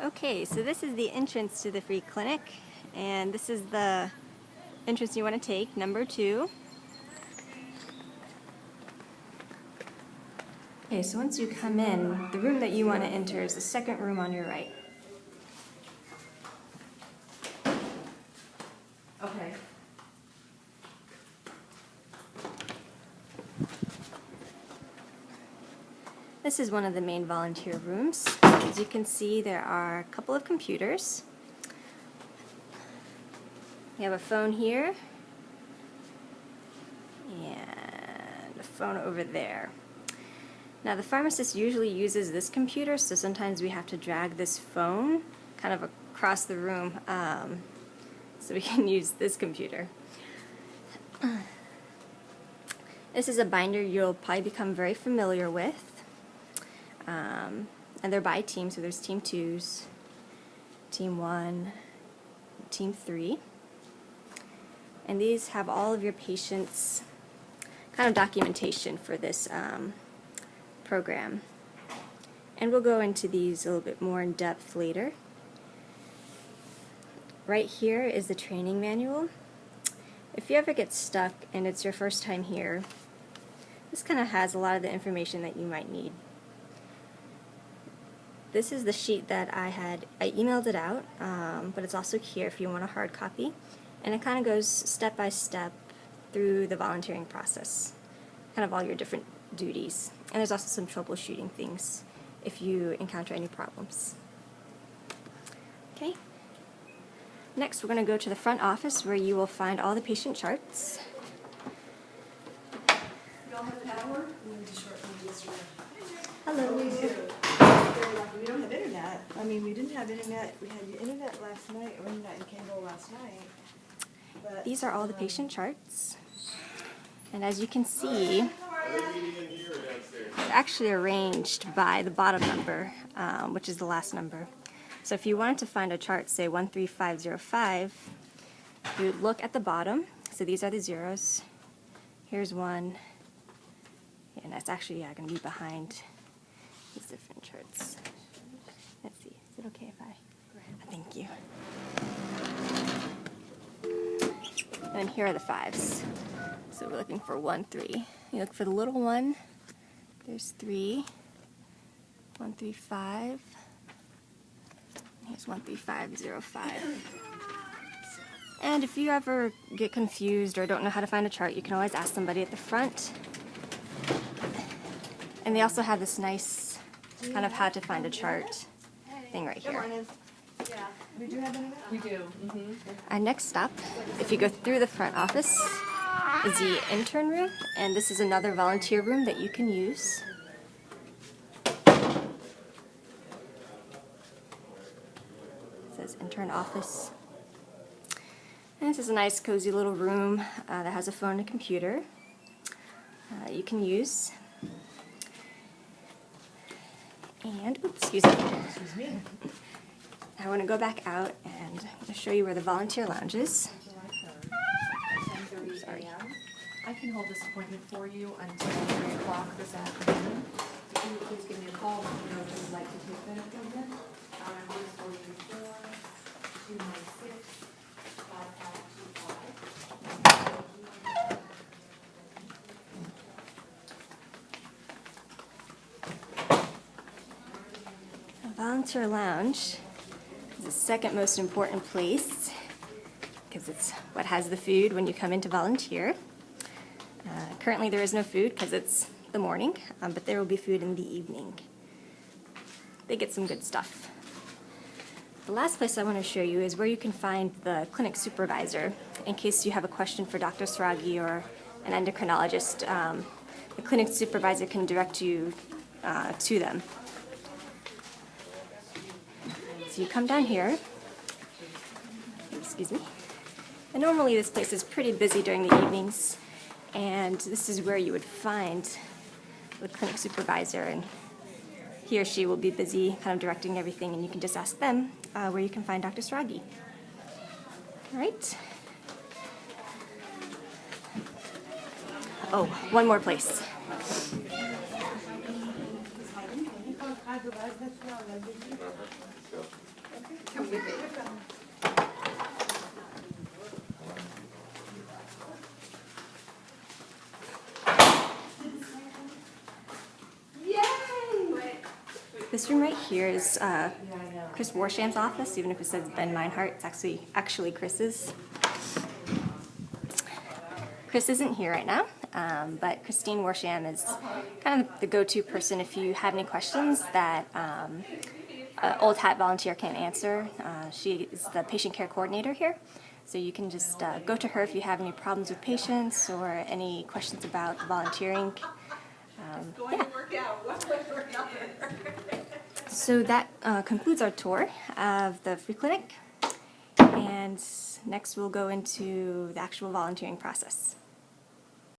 Okay, so this is the entrance to the free clinic, and this is the entrance you want to take, number 2. Okay, so once you come in, the room that you want to enter is the second room on your right. Okay. This is one of the main volunteer rooms. As you can see, there are a couple of computers. We have a phone here and a phone over there. Now the pharmacist usually uses this computer, so sometimes we have to drag this phone kind of across the room so we can use this computer. This is a binder you'll probably become very familiar with. And they're by team, so there's team 2s, team 1, team 3. And these have all of your patients' kind of documentation for this program. And we'll go into these a little bit more in depth later. Right here is the training manual. If you ever get stuck and it's your first time here, this kind of has a lot of the information that you might need. This is the sheet that I emailed it out, but it's also here if you want a hard copy. And it kind of goes step by step through the volunteering process, kind of all your different duties. And there's also some troubleshooting things if you encounter any problems. Okay. Next, we're going to go to the front office where you will find all the patient charts. Y'all have power? Hello. We do. We don't have internet. I mean, we didn't have internet. We had internet last night, or internet and cable last night. But, These are all the patient charts. And as you can see, they're actually arranged by the bottom number, which is the last number. So if you wanted to find a chart, say 13505, you would look at the bottom. So these are the zeros. Here's 1. And that's actually going to be behind these different charts. Let's see. Is it okay if I? Thank you. And then here are the 5s. So we're looking for 1, 3. You look for the little one. There's 3. 1, 3, 5. Here's 13505. And if you ever get confused or don't know how to find a chart, you can always ask somebody at the front. And they also have this nice kind of how to find a chart thing right here. yeah, we do have internet? We do. Our next stop, if you go through the front office, is the intern room, and this is another volunteer room that you can use. It says intern office. And this is a nice cozy little room that has a phone and a computer that you can use. And, oops, excuse me. I want to go back out and I'm going to show you where the volunteer lounge is. 10:30 a.m. I can hold this appointment for you until 3 o'clock this afternoon. If you would please give me a call, let me know if you would like to take that appointment. Our number is 484-296-5525. The volunteer lounge is the second most important place because it's what has the food when you come in to volunteer. Currently there is no food because it's the morning, but there will be food in the evening. They get some good stuff. The last place I want to show you is where you can find the clinic supervisor in case you have a question for Dr. Sragi or an endocrinologist. The clinic supervisor can direct you to them. So you come down here, excuse me, and normally this place is pretty busy during the evenings, and this is where you would find the clinic supervisor, and he or she will be busy kind of directing everything, and you can just ask them where you can find Dr. Sragi. All right. Oh, one more place. This room right here is Chris Warsham's office. Even if it says Ben Meinhardt, it's actually Chris's. Chris isn't here right now, but Christine Warsham is kind of the go-to person if you have any questions that an Old Hat volunteer can't answer. She is the patient care coordinator here, so you can just go to her if you have any problems with patients or any questions about volunteering. Yeah. So that concludes our tour of the free clinic, and next we'll go into the actual volunteering process.